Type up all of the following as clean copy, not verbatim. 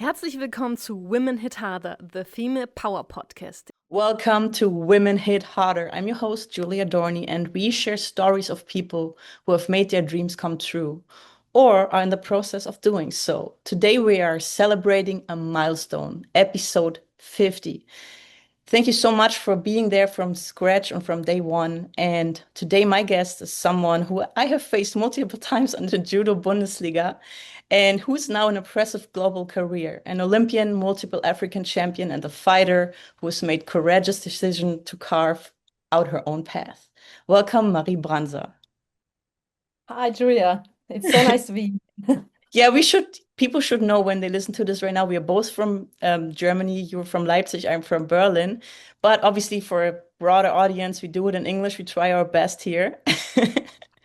Herzlich willkommen zu Women Hit Harder, the Female Power Podcast. Welcome to Women Hit Harder. I'm your host, Julia Dorny, and we share stories of people who have made their dreams come true or are in the process of doing so. Today, we are celebrating a milestone, episode 50. Thank you so much for being there from scratch and from day one. And today, my guest is someone who I have faced multiple times in the Judo Bundesliga and who's now an impressive global career, an Olympian, multiple African champion, and a fighter who has made courageous decision to carve out her own path. Welcome, Marie Branser. Hi, Julia. It's so nice to be. Yeah, people should know when they listen to this right now. We are both from Germany. You're from Leipzig, I'm from Berlin. But obviously, for a broader audience, we do it in English. We try our best here.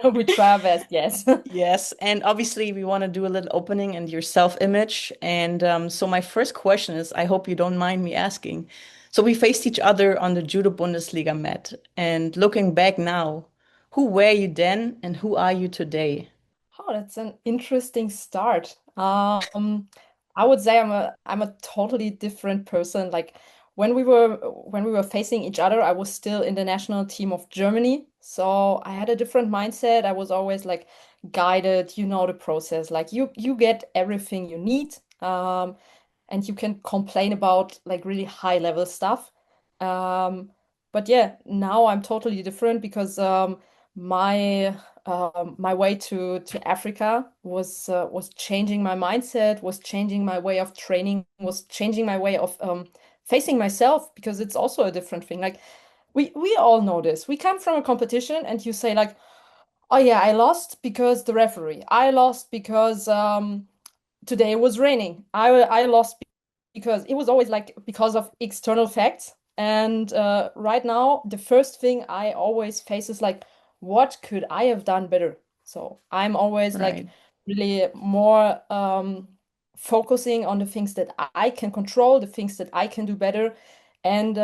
We try our best, yes. Yes, and obviously we want to do a little opening and your self-image. And so my first question is, I hope you don't mind me asking. So we faced each other on the Judo Bundesliga mat, and looking back now, who were you then and who are you today? Oh, that's an interesting start. I would say I'm a totally different person. Like when we were facing each other, I was still in the national team of Germany. So I had a different mindset. I was always like guided, you know the process. Like you get everything you need. And you can complain about like really high level stuff. Um, but yeah, now I'm totally different because my my way to Africa was changing my mindset, was changing my way of training, was changing my way of facing myself because it's also a different thing. Like we all know this. We come from a competition and you say like, oh yeah, I lost because the referee. I lost because today it was raining. I lost because it was always like because of external facts. And right now, the first thing I always face is like, what could I have done better? So I'm always like Right. really more focusing on the things that I can control, the things that I can do better, and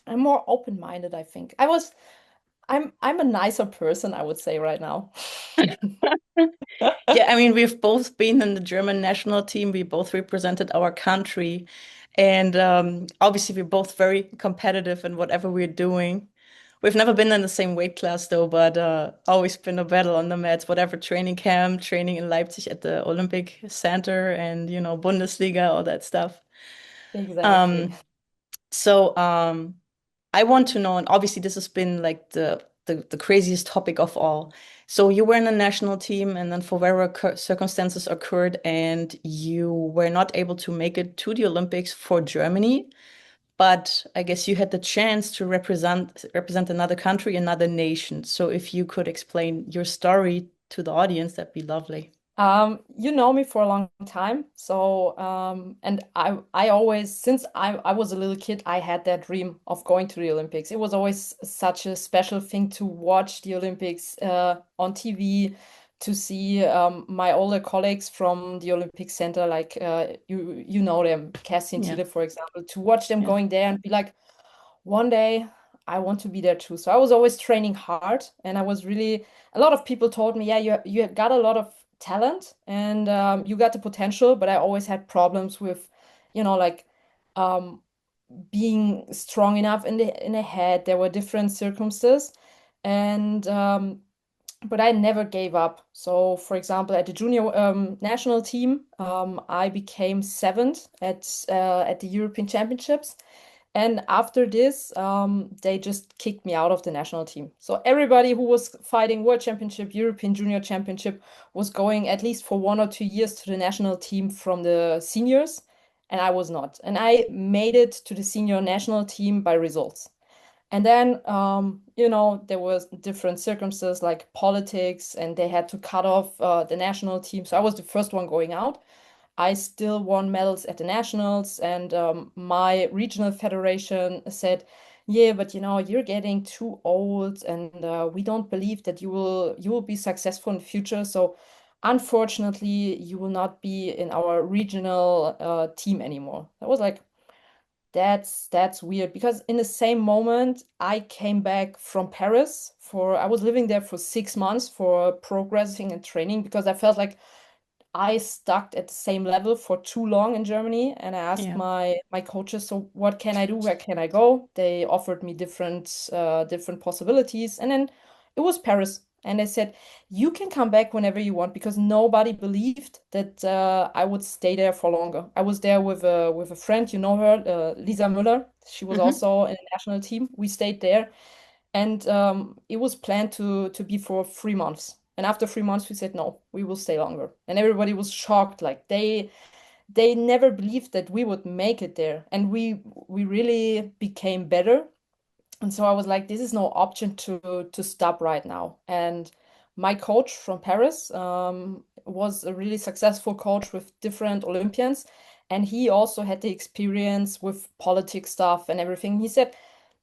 I'm more open-minded, I think. I'm a nicer person, I would say right now. Yeah, I mean, we've both been in the German national team. We both represented our country. And obviously, we're both very competitive in whatever we're doing. We've never been in the same weight class, though, but always been a battle on the mats, whatever training camp, training in Leipzig at the Olympic Center and, Bundesliga, all that stuff. Exactly. Um, so I want to know, and obviously this has been like the craziest topic of all. So you were in a national team, and then for whatever circumstances occurred, and you were not able to make it to the Olympics for Germany. But I guess you had the chance to represent another country, another nation. So if you could explain your story to the audience, that'd be lovely. You know me for a long time, so and I always since I was a little kid, I had that dream of going to the Olympics. It was always such a special thing to watch the Olympics on TV, to see my older colleagues from the Olympic Center, like you know them, Kerstin Yeah, Thiele, for example, to watch them yeah. going there and be like, one day I want to be there too. So I was always training hard, and I was really a lot of people told me, yeah, you got a lot of talent and you got the potential, but I always had problems with, like um, being strong enough in the head. There were different circumstances, and but I never gave up. So, for example, at the junior national team, I became seventh at the European Championships. And after this, they just kicked me out of the national team. So everybody who was fighting World Championship, European Junior Championship was going at least for 1 or 2 years to the national team from the seniors, and I was not. And I made it to the senior national team by results. And then, there was different circumstances like politics, and they had to cut off the national team. So I was the first one going out. I still won medals at the nationals, and my regional federation said, "Yeah, but you're getting too old, and we don't believe that you will be successful in the future. So, unfortunately, you will not be in our regional team anymore." That was like, that's weird because in the same moment I came back from Paris for I was living there for 6 months for progressing and training because I felt like I stuck at the same level for too long in Germany, and I asked Yeah. my coaches, so what can I do? Where can I go? They offered me different possibilities, and then it was Paris. And they said, you can come back whenever you want because nobody believed that I would stay there for longer. I was there with a friend, you know her, Lisa Müller. She was Hmm. also in the national team. We stayed there, and it was planned to be for 3 months. And after 3 months, we said no, we will stay longer. And everybody was shocked, like they never believed that we would make it there, and we really became better. And so I was like, this is no option to stop right now. And my coach from Paris was a really successful coach with different Olympians. And he also had the experience with politics stuff and everything. He said,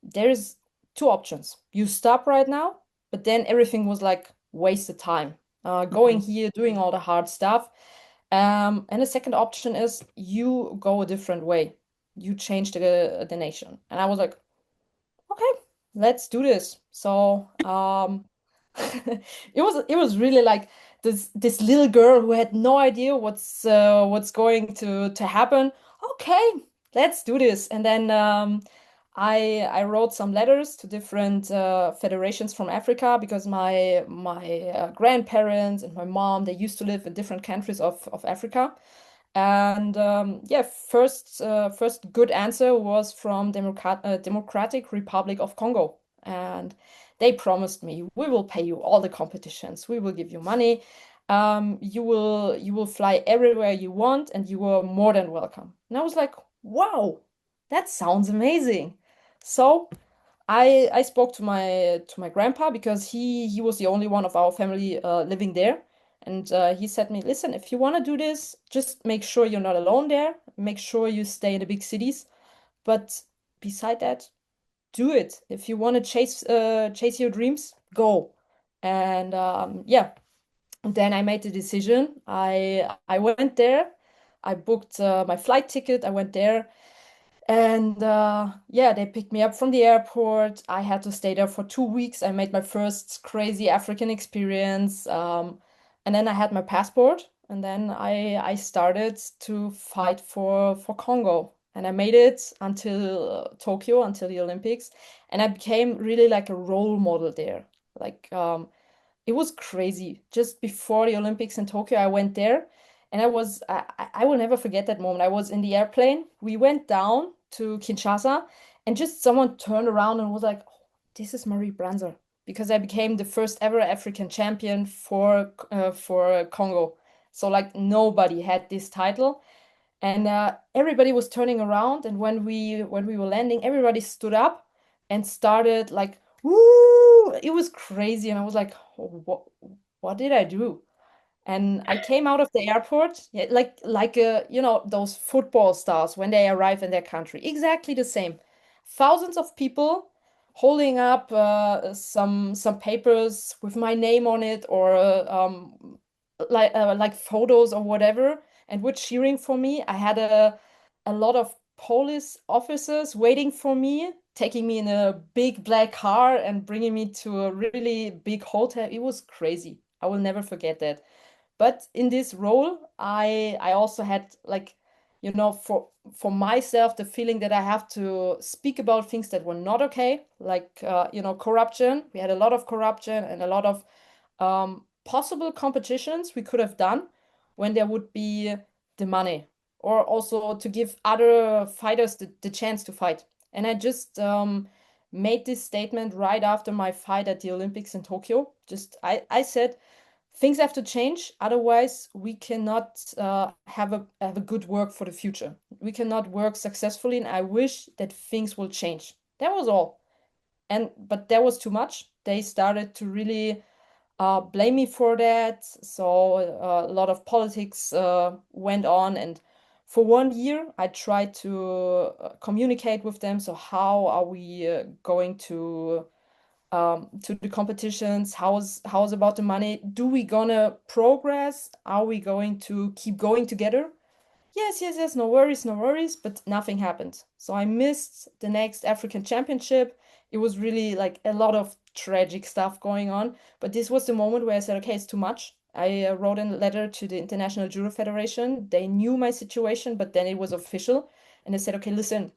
there's two options. You stop right now, but then everything was like wasted time. Going Hmm. here, doing all the hard stuff. And the second option is you go a different way. You change the nation. And I was like, okay, let's do this. So it was really like this little girl who had no idea what's going to happen. Okay, let's do this. And then I wrote some letters to different federations from Africa because my grandparents and my mom, they used to live in different countries of Africa. And yeah, first good answer was from Democratic Republic of Congo, and they promised me, we will pay you all the competitions, we will give you money, you will fly everywhere you want, and you are more than welcome. And I was like, wow, that sounds amazing. So I spoke to my grandpa because he was the only one of our family living there, and he said to me, "Listen, if you want to do this, just make sure you're not alone there. Make sure you stay in the big cities. But beside that, do it. If you want to chase your dreams, go." And yeah, then I made the decision. I went there. I booked my flight ticket. I went there. And yeah, they picked me up from the airport. I had to stay there for 2 weeks. I made my first crazy African experience. And then I had my passport. And then I started to fight for Congo. And I made it until Tokyo, until the Olympics. And I became really like a role model there. Like it was crazy. Just before the Olympics in Tokyo, I went there, and I will never forget that moment. I was in the airplane. We went down to Kinshasa, and just someone turned around and was like, "Oh, this is Marie Branser," because I became the first ever African champion for Congo. So like nobody had this title, and everybody was turning around. And when we were landing, everybody stood up and started like, woo! It was crazy, and I was like, oh, what did I do? And I came out of the airport, yeah, like those football stars when they arrive in their country. Exactly the same. Thousands of people holding up some papers with my name on it, or like photos or whatever, and were cheering for me. I had a lot of police officers waiting for me, taking me in a big black car and bringing me to a really big hotel. It was crazy. I will never forget that. But in this role, I also had like, for myself, the feeling that I have to speak about things that were not okay, like corruption. We had a lot of corruption and a lot of possible competitions we could have done when there would be the money, or also to give other fighters the chance to fight. And I just made this statement right after my fight at the Olympics in Tokyo. Just I said, things have to change, otherwise we cannot have a good work for the future. We cannot work successfully, and I wish that things will change. That was all. And but there was too much. They started to really blame me for that. So a lot of politics went on, and for 1 year I tried to communicate with them. So how are we going to the competitions? How's about the money? Do we gonna progress? Are we going to keep going together? Yes, yes, yes, no worries, no worries, but nothing happened. So I missed the next African Championship. It was really like a lot of tragic stuff going on. But this was the moment where I said, okay, it's too much. I wrote a letter to the International Judo Federation. They knew my situation, but then it was official. And they said, okay, listen,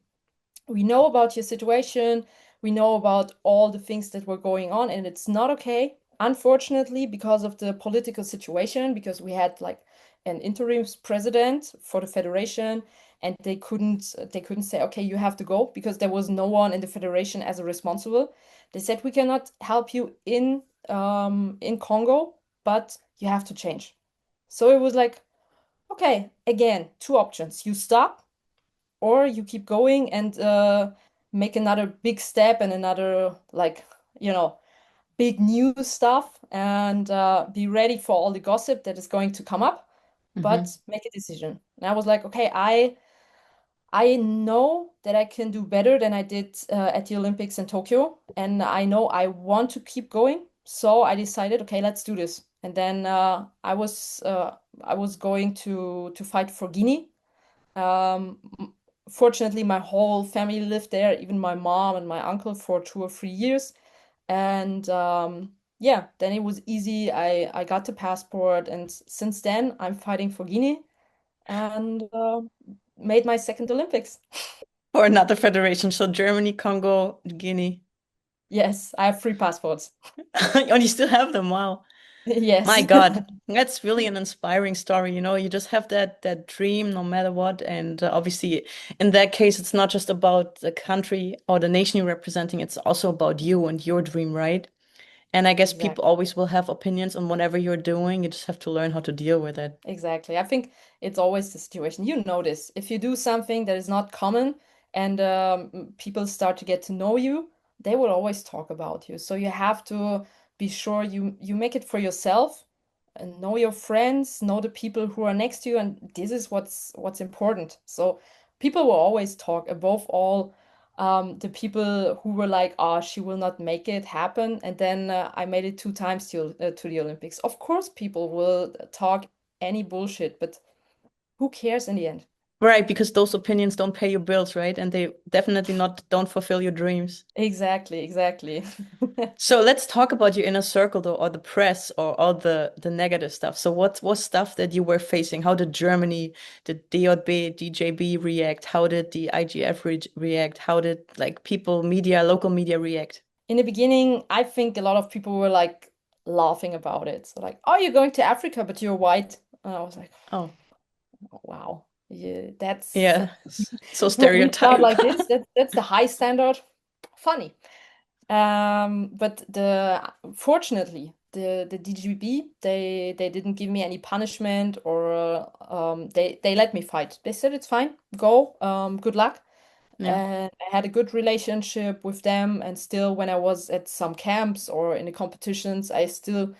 we know about your situation. We know about all the things that were going on, and it's not okay. Unfortunately, because of the political situation, because we had like an interim president for the federation, and they couldn't say, okay, you have to go because there was no one in the federation as a responsible. They said we cannot help you in Congo, but you have to change. So it was like, okay, again, two options. You stop or you keep going and make another big step and another like you know big new stuff and be ready for all the gossip that is going to come up, Hmm. but make a decision. And I was like, okay, I know that I can do better than I did at the Olympics in Tokyo, and I know I want to keep going. So I decided, okay, let's do this. And then I was going to fight for Guinea. Fortunately, my whole family lived there, even my mom and my uncle for 2 or 3 years. And yeah, then it was easy. I got the passport, and since then I'm fighting for Guinea and made my second Olympics. Or another federation. So Germany, Congo, Guinea. Yes, I have three passports. And you still have them. Wow. Yes. My God, that's really an inspiring story. You know, you just have that dream no matter what. And obviously, in that case, it's not just about the country or the nation you're representing, it's also about you and your dream, right? And I guess people Exactly. always will have opinions on whatever you're doing. You just have to learn how to deal with it. Exactly. I think it's always the situation. You notice if you do something that is not common and people start to get to know you, they will always talk about you. So you have to be sure you make it for yourself and know your friends, know the people who are next to you, and this is what's important. So people will always talk. Above all, the people who were like, "Oh, she will not make it happen," and then I made it 2 times to the Olympics. Of course, people will talk any bullshit, but who cares in the end? Right, because those opinions don't pay your bills, right? And they definitely not don't fulfill your dreams. Exactly, exactly. So let's talk about your inner circle though, or the press or all the negative stuff. So what was stuff that you were facing? How did Germany, did DJB, DJB react? How did the IGF react? How did like people, media, local media react? In the beginning, I think a lot of people were like laughing about it. So like, "Oh, you're going to Africa, but you're white." And I was like, Oh, "Oh, wow. Yeah, that's yeah. So we start stereotype. like this. That's the high standard. Funny." But the fortunately, the DGB they didn't give me any punishment or they let me fight. They said it's fine, go, good luck. Yeah. And I had a good relationship with them. And still, when I was at some camps or in the competitions, I still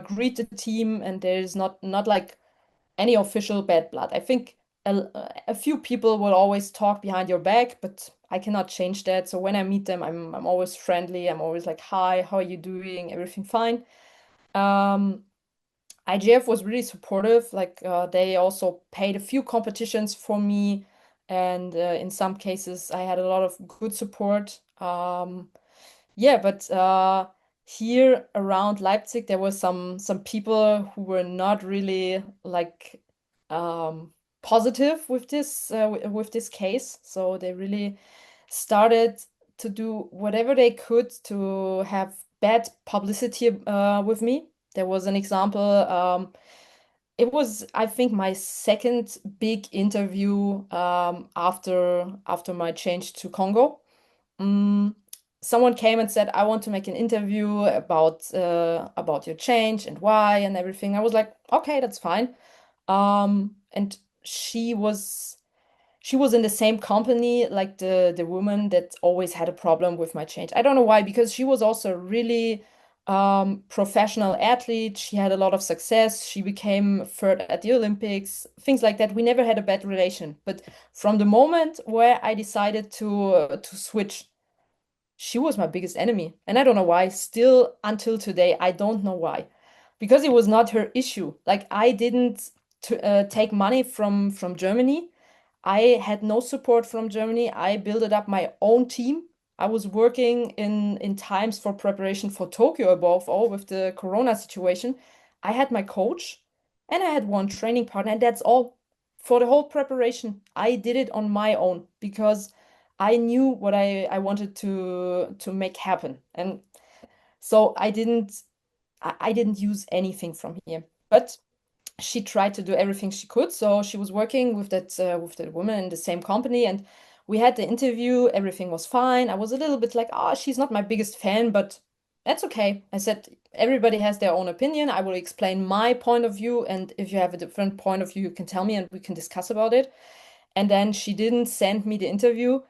greet the team. And there's not like any official bad blood. I think a few people will always talk behind your back, but I cannot change that. So when I meet them, I'm always friendly. I'm always like, "Hi, how are you doing? Everything fine?" Um, IGF was really supportive. Like they also paid a few competitions for me, and in some cases, I had a lot of good support. Yeah, but here around Leipzig, there were some people who were not really like positive with this case. So they really started to do whatever they could to have bad publicity with me. There was an example. It was, I think, my second big interview after my change to Congo. Mm, Someone came and said, "I want to make an interview about your change and why and everything." I was like, "Okay, that's fine." And she was in the same company like the woman that always had a problem with my change. I don't know why, because she was also really professional athlete. She had a lot of success. She became third at the Olympics, things like that. We never had a bad relation. But from the moment where I decided to switch, she was my biggest enemy. And I don't know why. Still until today, I don't know why. Because it was not her issue. Like I didn't take money from Germany. I had no support from Germany. I built up my own team. I was working in times for preparation for Tokyo above all with the Corona situation. I had my coach and I had one training partner, and that's all. For the whole preparation, I did it on my own because I knew what I wanted to make happen. And so I didn't use anything from here. But she tried to do everything she could. So she was working with that woman in the same company, and we had the interview. Everything was fine. I was a little bit like, oh, she's not my biggest fan, but that's okay. I said everybody has their own opinion. I will explain my point of view, and if you have a different point of view, you can tell me, and we can discuss about it. And then she didn't send me the interview,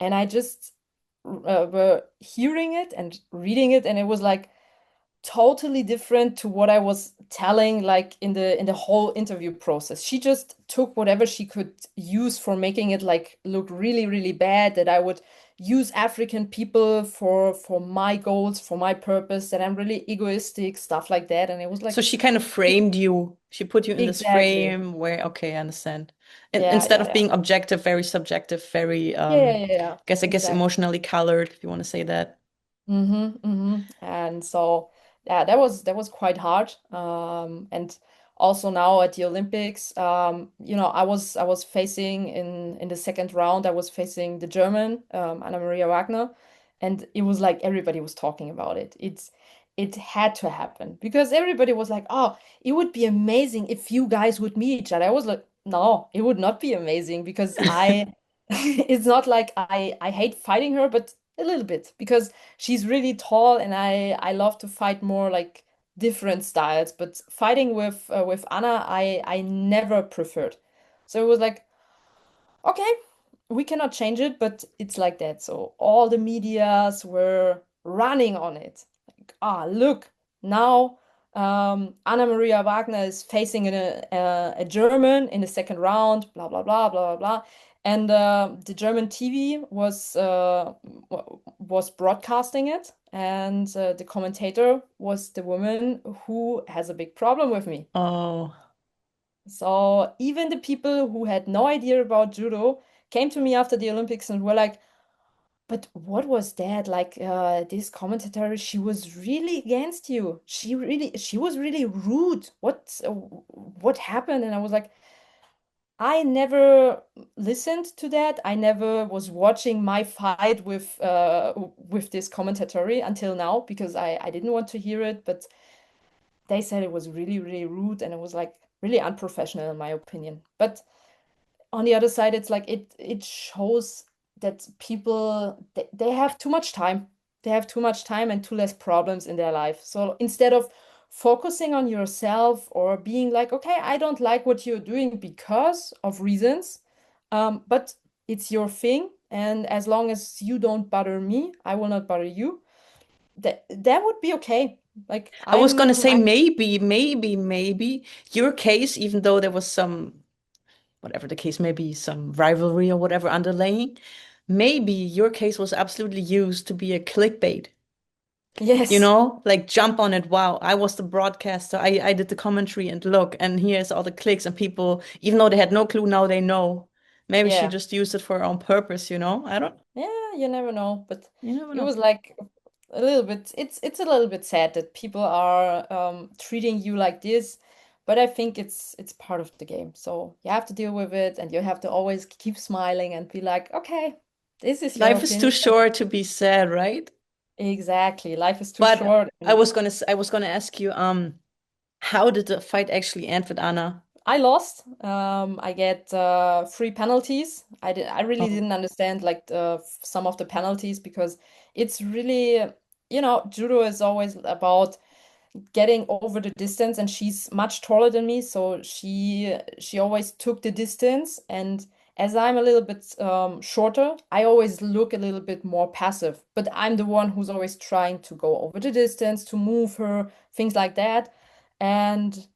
and I just were hearing it and reading it, and it was like totally different to what I was telling like in the whole interview process. She just took whatever she could use for making it like look really, really bad, that I would use African people for my goals, for my purpose, that I'm really egoistic, stuff like that. And it was So like, she kind of framed you. She put you in this exactly. frame where, okay, I understand. And Yeah, instead yeah, of yeah. being objective, very subjective, very Yeah, yeah, yeah, yeah. I guess Exactly. emotionally colored, if you want to say that. Mm-hmm, mm-hmm. And so yeah, that was quite hard. And also now at the Olympics, I was facing in the second round, I was facing the German, Anna Maria Wagner, and it was like everybody was talking about it. It had to happen because everybody was like, "Oh, it would be amazing if you guys would meet each other." I was like, "No, it would not be amazing because I it's not like I hate fighting her, but a little bit because she's really tall and I love to fight more like different styles, but fighting with Anna I never preferred. So it was like, okay, we cannot change it, but it's like that. So all the medias were running on it. Like, ah, look, now Anna Maria Wagner is facing a German in the second round, blah, blah, blah, blah, blah, blah. And the German TV was broadcasting it, and the commentator was the woman who has a big problem with me. Oh, So even the people who had no idea about judo came to me after the Olympics and were like, "But what was that? Like this commentator, she was really against you. She was really rude. What happened?" And I was like, I never listened to that. I never was watching my fight with this commentatory until now because I didn't want to hear it, but they said it was really, really rude and it was like really unprofessional in my opinion. But on the other side, it's like it shows that people they have too much time. They have too much time and too less problems in their life. So instead of focusing on yourself or being like, okay, I don't like what you're doing because of reasons, but it's your thing, and as long as you don't bother me, I will not bother you. That would be okay. Like I was gonna say I'm maybe your case, even though there was some, whatever the case may be, some rivalry or whatever underlaying, maybe your case was absolutely used to be a clickbait. You yes, know, like jump on it. Wow, I was the broadcaster. I did the commentary and look, and here's all the clicks and people, even though they had no clue, now they know. Maybe she yeah. just used it for her own purpose, you know? I don't, Yeah, you never know, but you never it know. was like a little bit it's a little bit sad that people are treating you like this, but I think it's part of the game. So you have to deal with it and you have to always keep smiling and be like, okay, this is your Life is too opinion. short to be sad, right? Exactly. Life is too But short and I was gonna ask you, how did the fight actually end with Anna? I lost. I get three penalties. I really Oh, didn't understand like some of the penalties because it's really, judo is always about getting over the distance, and she's much taller than me, so she always took the distance, and as I'm a little bit shorter, I always look a little bit more passive, but I'm the one who's always trying to go over the distance to move her, things like that. And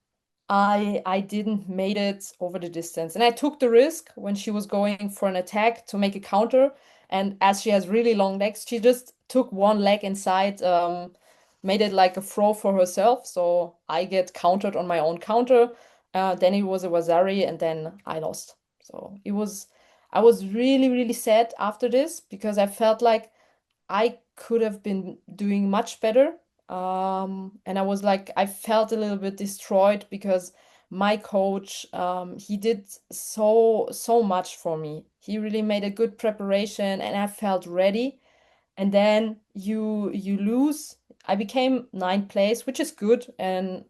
I didn't made it over the distance. And I took the risk when she was going for an attack to make a counter. And as she has really long legs, she just took one leg inside, made it like a throw for herself. So I get countered on my own counter. Then it was a Wasari, and then I lost. So I was really, really sad after this because I felt like I could have been doing much better. And I was like, I felt a little bit destroyed because my coach, he did so much for me. He really made a good preparation, and I felt ready. And then you lose. I became ninth place, which is good. And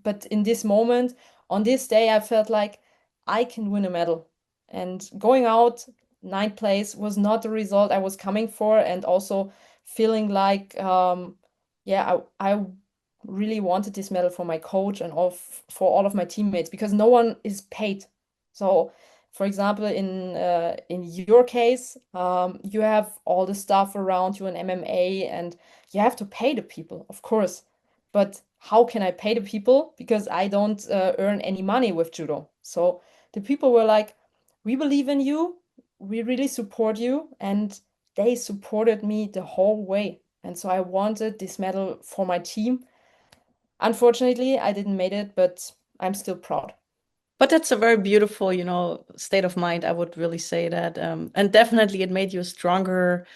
but in this moment, on this day, I felt like I can win a medal. And going out ninth place was not the result I was coming for, and also feeling like yeah, I really wanted this medal for my coach and for all of my teammates because no one is paid. So, for example, in your case, you have all the stuff around you in MMA, and you have to pay the people, of course. But how can I pay the people? Because I don't earn any money with judo. So the people were like, "We believe in you. We really support you," and they supported me the whole way. And so I wanted this medal for my team. Unfortunately, I didn't make it, but I'm still proud. But that's a very beautiful, state of mind, I would really say that. And definitely it made you a stronger,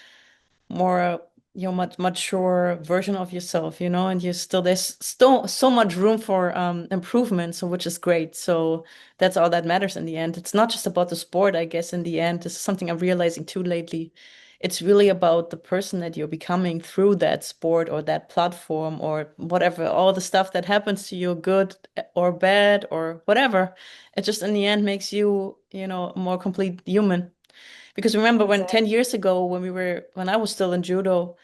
more, much mature version of yourself, and there's still so much room for improvement, so which is great. So that's all that matters in the end. It's not just about the sport, I guess, in the end. This is something I'm realizing too lately. It's really about the person that you're becoming through that sport or that platform or whatever, all the stuff that happens to you, good or bad or whatever. It just in the end makes you, a more complete human. Because remember when Exactly. 10 years ago, when I was still in judo,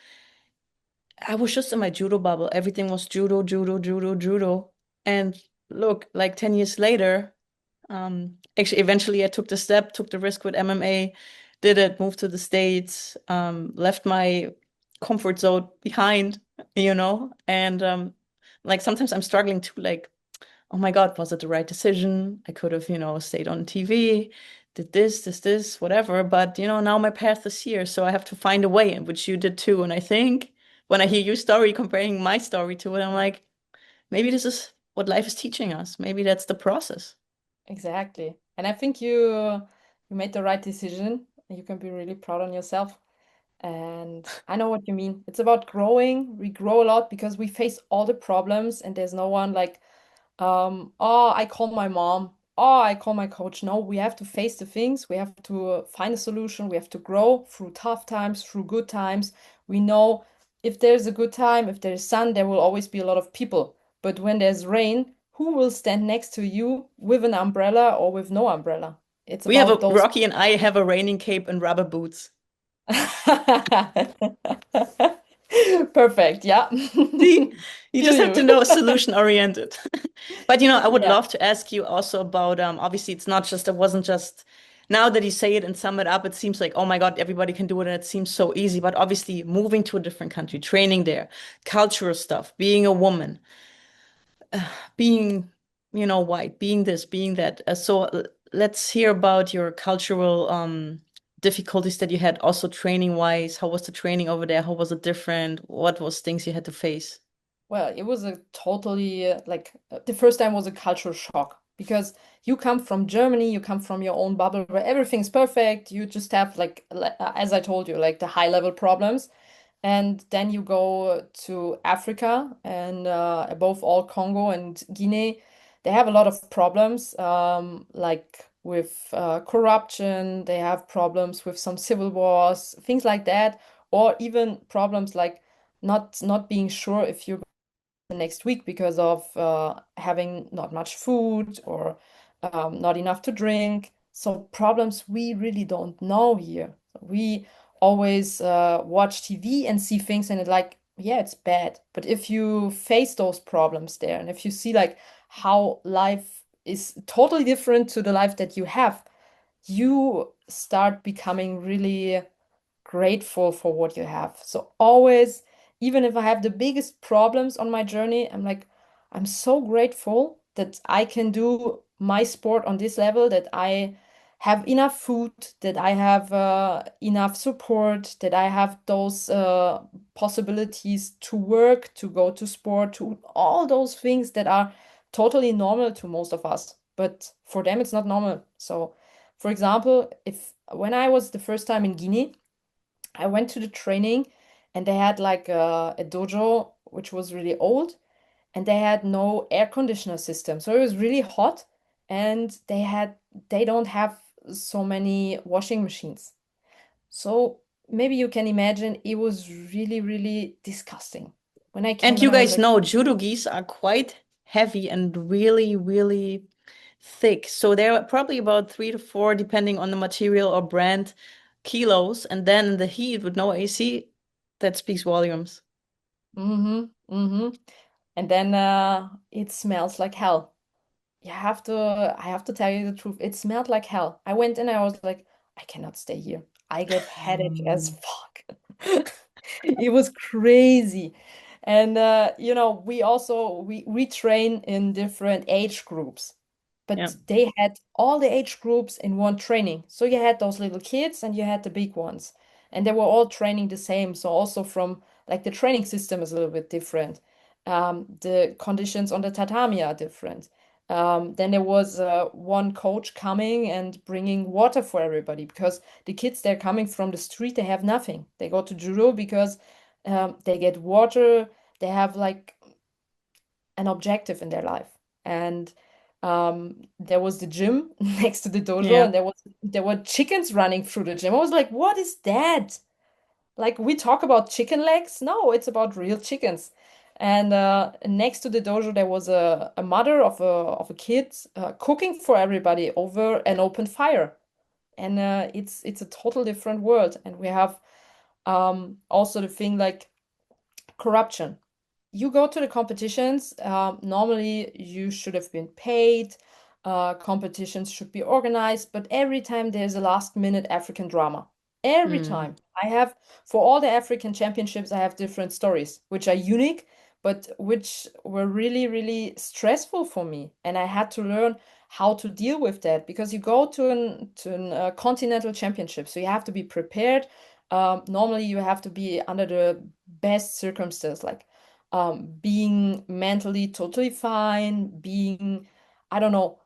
I was just in my judo bubble. Everything was judo, judo, judo, judo. And look, like 10 years later, actually, eventually I took the step, took the risk with MMA, did it, moved to the States, left my comfort zone behind, and like sometimes I'm struggling to like, oh my God, was it the right decision? I could have, stayed on TV, did this, whatever. But, now my path is here. So I have to find a way, in which you did too. And I think when I hear your story, comparing my story to it, I'm like, maybe this is what life is teaching us. Maybe that's the process. Exactly. And I think you made the right decision. You can be really proud on yourself. And I know what you mean. It's about growing. We grow a lot because we face all the problems, and there's no one like, oh, I call my mom. Oh, I call my coach. No, we have to face the things. We have to find a solution. We have to grow through tough times, through good times. We know if there's a good time, if there's sun, there will always be a lot of people. But when there's rain, who will stand next to you with an umbrella or with no umbrella? It's We have about a those. Rocky and I have a raining cape and rubber boots. Perfect. Yeah. See, you Feel just have to you. know solution oriented. But I would Yeah. love to ask you also about obviously it wasn't just now that you say it and sum it up, it seems like, oh my God, everybody can do it and it seems so easy. But obviously moving to a different country, training there, cultural stuff, being a woman, being, white, being this, being that. Let's hear about your cultural difficulties that you had also training wise. How was the training over there? How was it different? What was things you had to face? Well, it was a totally the first time was a cultural shock because you come from Germany, you come from your own bubble where everything's perfect. You just have as I told you, like the high level problems. And then you go to Africa and above all Congo and Guinea, they have a lot of problems, like with corruption. They have problems with some civil wars, things like that, or even problems like not being sure if you're the next week because of having not much food or not enough to drink. So problems we really don't know here. We always watch TV and see things and it's like, yeah, it's bad. But if you face those problems there and if you see like how life is totally different to the life that you have, you start becoming really grateful for what you have. So always, even if I have the biggest problems on my journey, I'm like, I'm so grateful that I can do my sport on this level, that I have enough food, that I have enough support, that I have those possibilities to work, to go to sport, to all those things that are totally normal to most of us. But for them, it's not normal. So, for example, if when I was the first time in Guinea, I went to the training and they had like a dojo which was really old, and they had no air conditioner system. So it was really hot, and they don't have so many washing machines. So maybe you can imagine it was really, really disgusting. When I And came you and I was guys like, know judo gis are quite heavy and really, really thick. So they're probably about 3 to 4, depending on the material or brand, kilos. And then in the heat with no AC, that speaks volumes. mm-hmm, mm-hmm. And then it smells like hell. I have to tell you the truth. It smelled like hell. I went in and I was like, I cannot stay here. I get headache as fuck. It was crazy. And we also we train in different age groups, Yeah. but they had all the age groups in one training. So you had those little kids and you had the big ones, and they were all training the same. So also from like the training system is a little bit different. The conditions on the tatami are different. Then there was one coach coming and bringing water for everybody because the kids, they're coming from the street, they have nothing. They go to judo because they get water, they have like an objective in their life. And there was the gym next to the dojo, Yeah. and there were chickens running through the gym. I was like, what is that? Like we talk about chicken legs? No, it's about real chickens. And next to the dojo, there was a mother of a kid cooking for everybody over an open fire. And it's a total different world. And we have also the thing like corruption. You go to the competitions, normally you should have been paid, competitions should be organized, but every time there's a last minute African drama. Every Hmm. time. I have, for all the African championships, I have different stories, which are unique, but which were really, really stressful for me. And I had to learn how to deal with that because you go to an continental championship, so you have to be prepared. Normally, you have to be under the best circumstances, like being mentally totally fine, being, I don't know,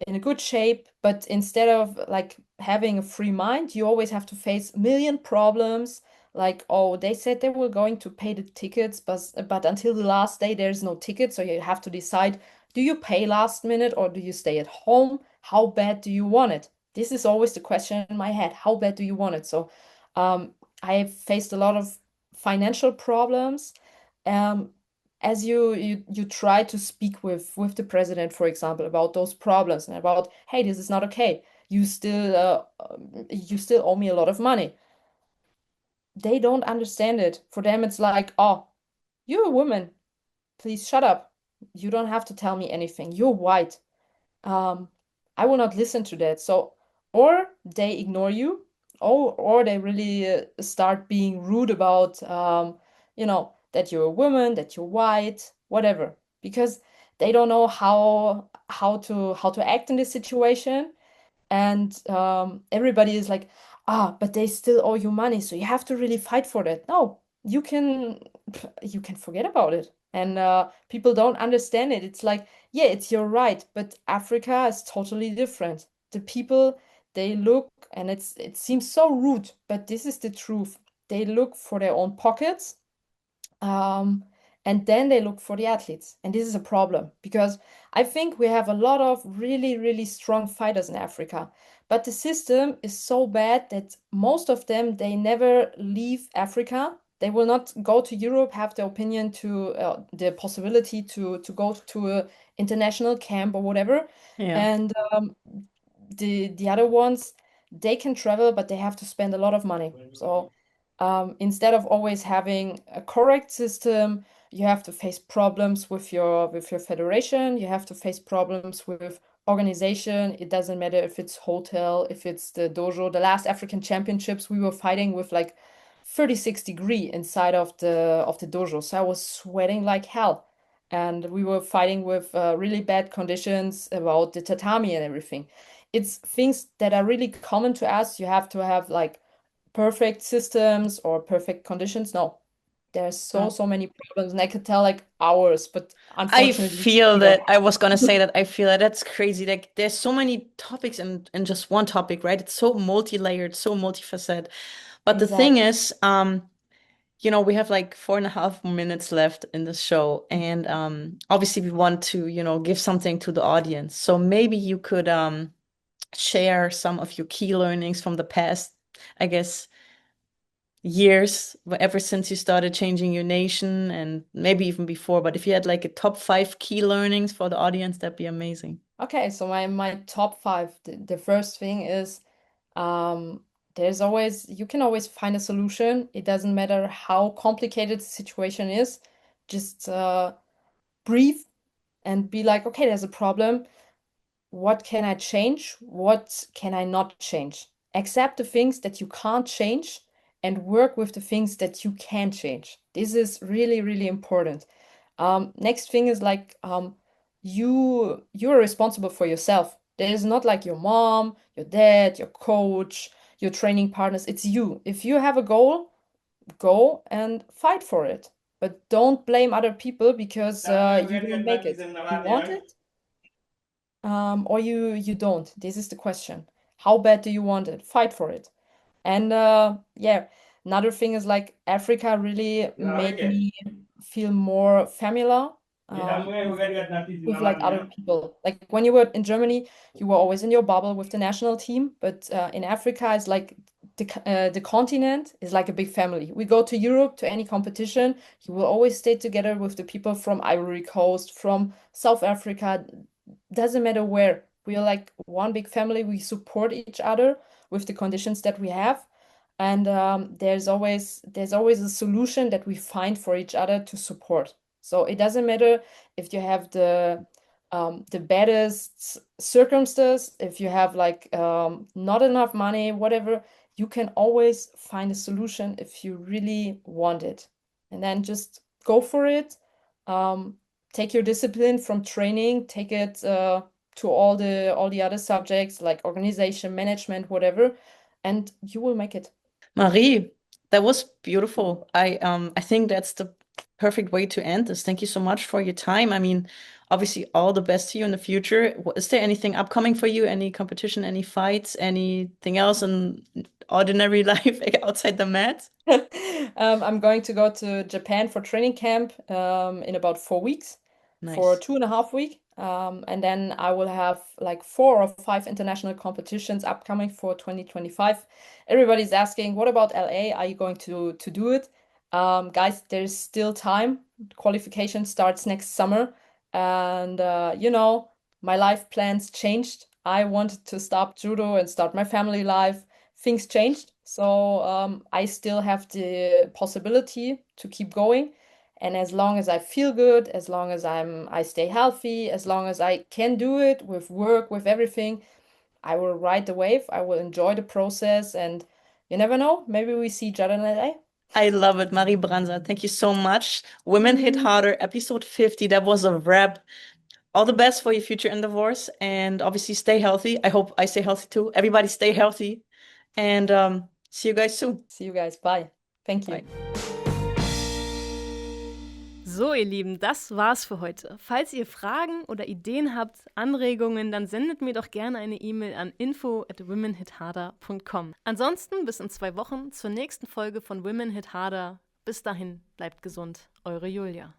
in a good shape. But instead of like having a free mind, you always have to face a million problems. Like, oh, they said they were going to pay the tickets, but until the last day, there's no ticket. So you have to decide, do you pay last minute or do you stay at home? How bad do you want it? This is always the question in my head. How bad do you want it? So I have faced a lot of financial problems. Um, as you try to speak with the president, for example, about those problems and about, hey, this is not okay. You still owe me a lot of money. They don't understand it. For them, it's like, oh, you're a woman. Please shut up. You don't have to tell me anything. You're white. um, I will not listen to that. So, or they ignore you, or they really start being rude about, that you're a woman, that you're white, whatever, because they don't know how to act in this situation. And everybody is like, ah, but they still owe you money, so you have to really fight for that. No, you can forget about it. And people don't understand it. It's like, yeah, it's your right, but Africa is totally different. The people, they look, and it seems so rude, but this is the truth. They look for their own pockets, um, and then they look for the athletes. And this is a problem because I think we have a lot of really, really strong fighters in Africa. But the system is so bad that most of them, they never leave Africa. They will not go to Europe, have the opinion to the possibility to go to a international camp or whatever. Yeah. And the other ones, they can travel, but they have to spend a lot of money. So instead of always having a correct system, you have to face problems with your federation. You have to face problems with organization. It doesn't matter if it's hotel, if it's the dojo. The last African championships, we were fighting with like 36-degree inside of the dojo. So I was sweating like hell. And we were fighting with really bad conditions about the tatami and everything. It's things that are really common to us. You have to have like perfect systems or perfect conditions. No, there's so No. so many problems, and I could tell like hours, but I unfortunately, feel we don't that I was gonna say that I feel that that's crazy. Like there's so many topics in just one topic, right? It's so multi-layered, so multifaceted. But the thing exactly. is, we have like 4.5 minutes left in the show, and obviously we want to, give something to the audience. So maybe you could share some of your key learnings from the past, I guess, years, ever since you started changing your nation, and maybe even before. But if you had like a top 5 key learnings for the audience, that'd be amazing. Okay, so my top five, the first thing is um, you can always find a solution. It doesn't matter how complicated the situation is. Just breathe and be like, okay, there's a problem. What can I change? What can I not change? Accept the things that you can't change and work with the things that you can change. This is really, really important. Next thing is like you're responsible for yourself. There is not like your mom, your dad, your coach, your training partners. It's you. If you have a goal, go and fight for it. But don't blame other people because you didn't make it. You want it, or you don't. This is the question. How bad do you want it? Fight for it. And yeah, another thing is like Africa really made me feel more familiar with like other people. Like when you were in Germany, you were always in your bubble with the national team, but in Africa, it's like the continent is like a big family. We go to Europe to any competition, you will always stay together with the people from Ivory Coast, from South Africa. Doesn't matter where. We are like one big family. We support each other with the conditions that we have. And there's always a solution that we find for each other to support. So it doesn't matter if you have the baddest circumstances, if you have like not enough money, whatever, you can always find a solution if you really want it. And then just go for it. Um, Take your discipline from training, take it to all the other subjects like organization, management, whatever, and you will make it. Marie, that was beautiful. I think that's the perfect way to end this. Thank you so much for your time. I mean, obviously all the best to you in the future. Is there anything upcoming for you? Any competition, any fights, anything else in ordinary life outside the mat? I'm going to go to Japan for training camp in about 4 weeks, for Nice. 2.5 weeks. And then I will have like 4 or 5 international competitions upcoming for 2025. Everybody's asking, what about LA? Are you going to do it? Guys, there's still time. Qualification starts next summer. And my life plans changed. I wanted to stop judo and start my family life. Things changed. So I still have the possibility to keep going. And as long as I feel good, as long as I stay healthy, as long as I can do it with work, with everything, I will ride the wave. I will enjoy the process. And you never know, maybe we see each other in LA. I love it, Marie Branser. Thank you so much. Women Hit Harder, episode 50. That was a wrap. All the best for your future endeavors, and obviously stay healthy. I hope I stay healthy too. Everybody stay healthy, and see you guys soon. See you guys. Bye. Thank you. Bye. So, ihr Lieben, das war's für heute. Falls ihr Fragen oder Ideen habt, Anregungen, dann sendet mir doch gerne eine E-Mail an info@womenhitharder.com. Ansonsten bis in 2 Wochen zur nächsten Folge von Women Hit Harder. Bis dahin, bleibt gesund. Eure Julia.